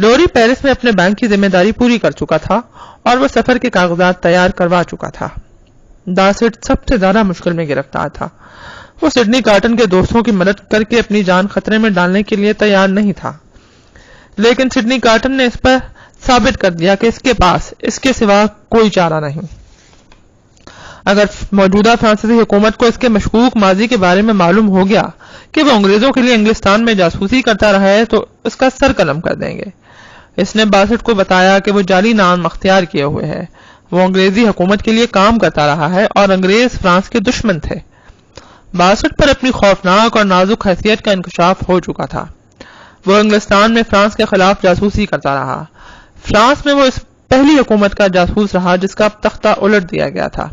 لوری پیرس میں اپنے بینک کی ذمہ داری پوری کر چکا تھا اور وہ سفر کے کاغذات تیار کروا چکا تھا۔ ڈاسٹ سب سے زیادہ مشکل میں گرفتار تھا۔ وہ سڈنی کارٹن کے دوستوں کی مدد کر کے اپنی جان خطرے میں ڈالنے کے لیے تیار نہیں تھا، لیکن سڈنی کارٹن نے اس پر ثابت کر دیا کہ اس کے پاس اس کے سوا کوئی چارہ نہیں۔ اگر موجودہ فرانسیسی حکومت کو اس کے مشکوک ماضی کے بارے میں معلوم ہو گیا کہ وہ انگریزوں کے لیے انگلستان میں جاسوسی کرتا رہا ہے تو اس کا سر قلم کر دیں گے۔ اس نے باسٹ کو بتایا کہ وہ جعلی نام اختیار کیے ہوئے ہے، وہ انگریزی حکومت کے لیے کام کرتا رہا ہے اور انگریز فرانس کے دشمن تھے۔ باسٹ پر اپنی خوفناک اور نازک حیثیت کا انکشاف ہو چکا تھا۔ وہ انگلستان میں فرانس کے خلاف جاسوسی کرتا رہا۔ فرانس میں وہ اس پہلی حکومت کا جاسوس رہا جس کا تختہ الٹ دیا گیا تھا۔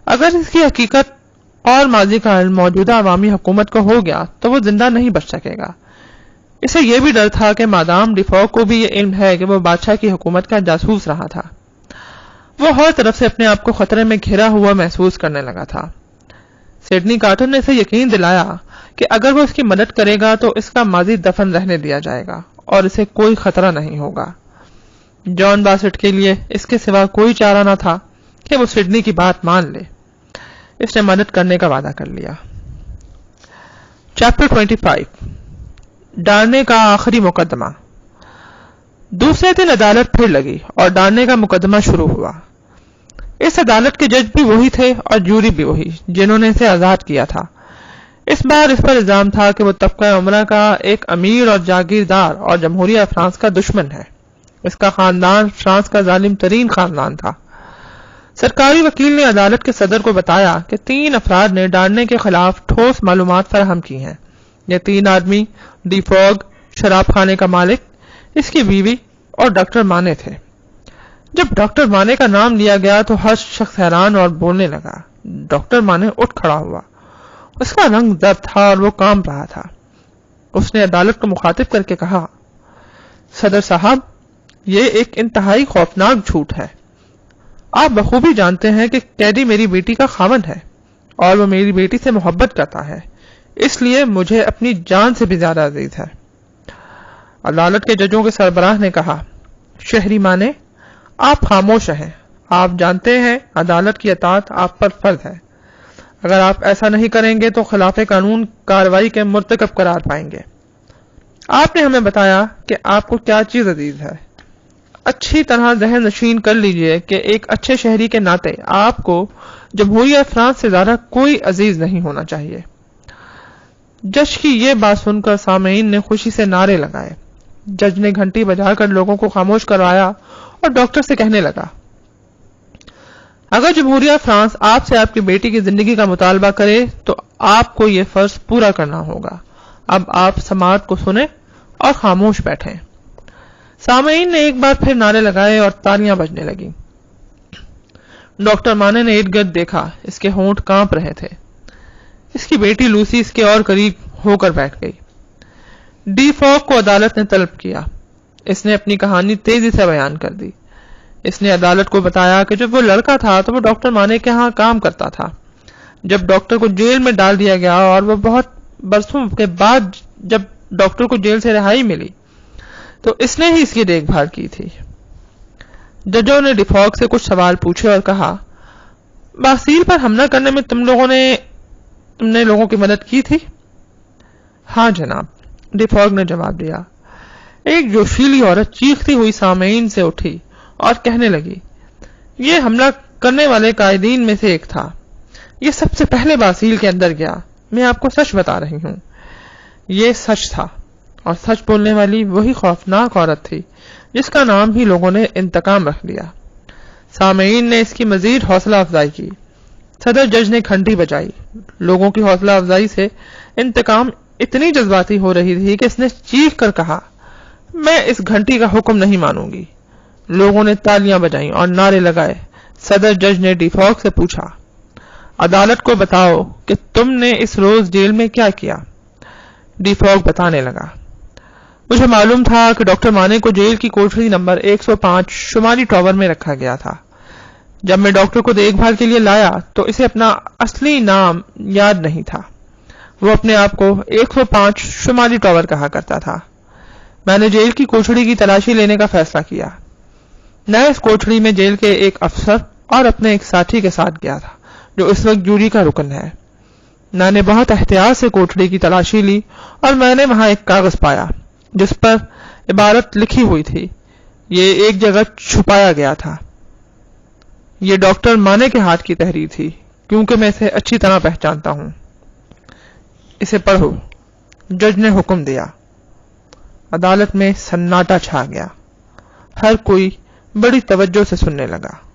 اگر اس کی حقیقت اور ماضی کا علم موجودہ عوامی حکومت کو ہو گیا تو وہ زندہ نہیں بچ سکے گا۔ اسے یہ بھی ڈر تھا کہ مادام ڈیفوک کو بھی یہ علم ہے کہ وہ بادشاہ کی حکومت کا جاسوس رہا تھا۔ وہ ہر طرف سے اپنے آپ کو خطرے میں گھرا ہوا محسوس کرنے لگا تھا۔ سڈنی کارٹن نے اسے یقین دلایا کہ اگر وہ اس کی مدد کرے گا تو اس کا ماضی دفن رہنے دیا جائے گا اور اسے کوئی خطرہ نہیں ہوگا۔ جان باسٹ کے لیے اس کے سوا کوئی چارہ نہ تھا کہ وہ سڈنی کی بات مان لے۔ اس نے مدد کرنے کا وعدہ کر لیا۔ چیپٹر 25 ڈارنے کا آخری مقدمہ۔ دوسرے دن عدالت پھر لگی اور ڈارنے کا مقدمہ شروع ہوا۔ اس عدالت کے جج بھی وہی تھے اور جوری بھی وہی جنہوں نے اسے آزاد کیا تھا۔ اس بار اس پر الزام تھا کہ وہ طبقہ عمرہ کا ایک امیر اور جاگیردار اور جمہوریہ فرانس کا دشمن ہے۔ اس کا خاندان فرانس کا ظالم ترین خاندان تھا۔ سرکاری وکیل نے عدالت کے صدر کو بتایا کہ 3 افراد نے ڈارنے کے خلاف ٹھوس معلومات فراہم کی ہیں۔ یہ 3 آدمی ڈیفوگ، شراب خانے کا مالک، اس کی بیوی اور ڈاکٹر مانے تھے۔ جب ڈاکٹر مانے کا نام لیا گیا تو ہر شخص حیران اور بولنے لگا۔ ڈاکٹر مانے اٹھ کھڑا ہوا۔ اس کا رنگ زرد تھا اور وہ کانپ رہا تھا۔ اس نے عدالت کو مخاطب کر کے کہا، صدر صاحب، یہ ایک انتہائی خوفناک جھوٹ ہے۔ آپ بخوبی جانتے ہیں کہ قیدی میری بیٹی کا خاوند ہے اور وہ میری بیٹی سے محبت کرتا ہے، اس لیے مجھے اپنی جان سے بھی زیادہ عزیز ہے۔ عدالت کے ججوں کے سربراہ نے کہا، شہری مانے، آپ خاموش ہیں۔ آپ جانتے ہیں عدالت کی اطاعت آپ پر فرض ہے۔ اگر آپ ایسا نہیں کریں گے تو خلاف قانون کارروائی کے مرتکب قرار پائیں گے۔ آپ نے ہمیں بتایا کہ آپ کو کیا چیز عزیز ہے۔ اچھی طرح ذہن نشین کر لیجئے کہ ایک اچھے شہری کے ناطے آپ کو جمہوریہ فرانس سے زیادہ کوئی عزیز نہیں ہونا چاہیے۔ جج کی یہ بات سن کر سامعین نے خوشی سے نعرے لگائے۔ جج نے گھنٹی بجا کر لوگوں کو خاموش کروایا اور ڈاکٹر سے کہنے لگا، اگر جمہوریہ فرانس آپ سے آپ کی بیٹی کی زندگی کا مطالبہ کرے تو آپ کو یہ فرض پورا کرنا ہوگا۔ اب آپ سماعت کو سنیں اور خاموش بیٹھیں۔ سامعین نے ایک بار پھر نعرے لگائے اور تالیاں بجنے لگیں۔ ڈاکٹر مانے نے ارد گرد دیکھا، اس کے ہونٹ کانپ رہے تھے۔ اس کی بیٹی لوسی اس کے اور قریب ہو کر بیٹھ گئی۔ ڈی فوک کو عدالت نے طلب کیا۔ اس نے اپنی کہانی تیزی سے بیان کر دی۔ اس نے عدالت کو بتایا کہ جب وہ لڑکا تھا تو وہ ڈاکٹر مانے کے ہاں کام کرتا تھا۔ جب ڈاکٹر کو جیل میں ڈال دیا گیا اور وہ بہت برسوں کے بعد جب ڈاکٹر کو جیل سے رہائی ملی تو اس نے ہی اس کی دیکھ بھال کی تھی۔ ججوں نے ڈیفوک سے کچھ سوال پوچھے اور کہا، باسیل پر حملہ کرنے میں تم نے لوگوں کی مدد کی تھی؟ ہاں جناب، ڈیفوک نے جواب دیا۔ ایک جوشیلی عورت چیختی ہوئی سامعین سے اٹھی اور کہنے لگی، یہ حملہ کرنے والے قائدین میں سے ایک تھا۔ یہ سب سے پہلے باسیل کے اندر گیا۔ میں آپ کو سچ بتا رہی ہوں۔ یہ سچ تھا اور سچ بولنے والی وہی خوفناک عورت تھی جس کا نام ہی لوگوں نے انتقام رکھ لیا۔ سامعین نے اس کی مزید حوصلہ افزائی کی۔ صدر جج نے گھنٹی بجائی۔ لوگوں کی حوصلہ افزائی سے انتقام اتنی جذباتی ہو رہی تھی کہ اس نے چیخ کر کہا، میں اس گھنٹی کا حکم نہیں مانوں گی۔ لوگوں نے تالیاں بجائیں اور نعرے لگائے۔ صدر جج نے ڈیفوک سے پوچھا، عدالت کو بتاؤ کہ تم نے اس روز جیل میں کیا کیا؟ ڈیفوک بتانے لگا، مجھے معلوم تھا کہ ڈاکٹر مانے کو جیل کی کوٹری نمبر 105 شمالی ٹاور میں رکھا گیا تھا۔ جب میں ڈاکٹر کو دیکھ بھال کے لیے لایا تو اسے اپنا اصلی نام یاد نہیں تھا۔ وہ اپنے آپ کو 105 شمالی ٹاور کہا کرتا تھا۔ میں نے جیل کی کوٹڑی کی تلاشی لینے کا فیصلہ کیا۔ میں اس کوٹڑی میں جیل کے ایک افسر اور اپنے ایک ساتھی کے ساتھ گیا تھا جو اس وقت جوری کا رکن ہے۔ میں نے بہت احتیاط سے کوٹڑی کی تلاشی لی اور میں نے وہاں ایک کاغذ پایا جس پر عبارت لکھی ہوئی تھی۔ یہ ایک جگہ چھپایا گیا تھا۔ یہ ڈاکٹر مانے کے ہاتھ کی تحریر تھی کیونکہ میں اسے اچھی طرح پہچانتا ہوں۔ اسے پڑھو، جج نے حکم دیا۔ عدالت میں سناٹا چھا گیا۔ ہر کوئی بڑی توجہ سے سننے لگا۔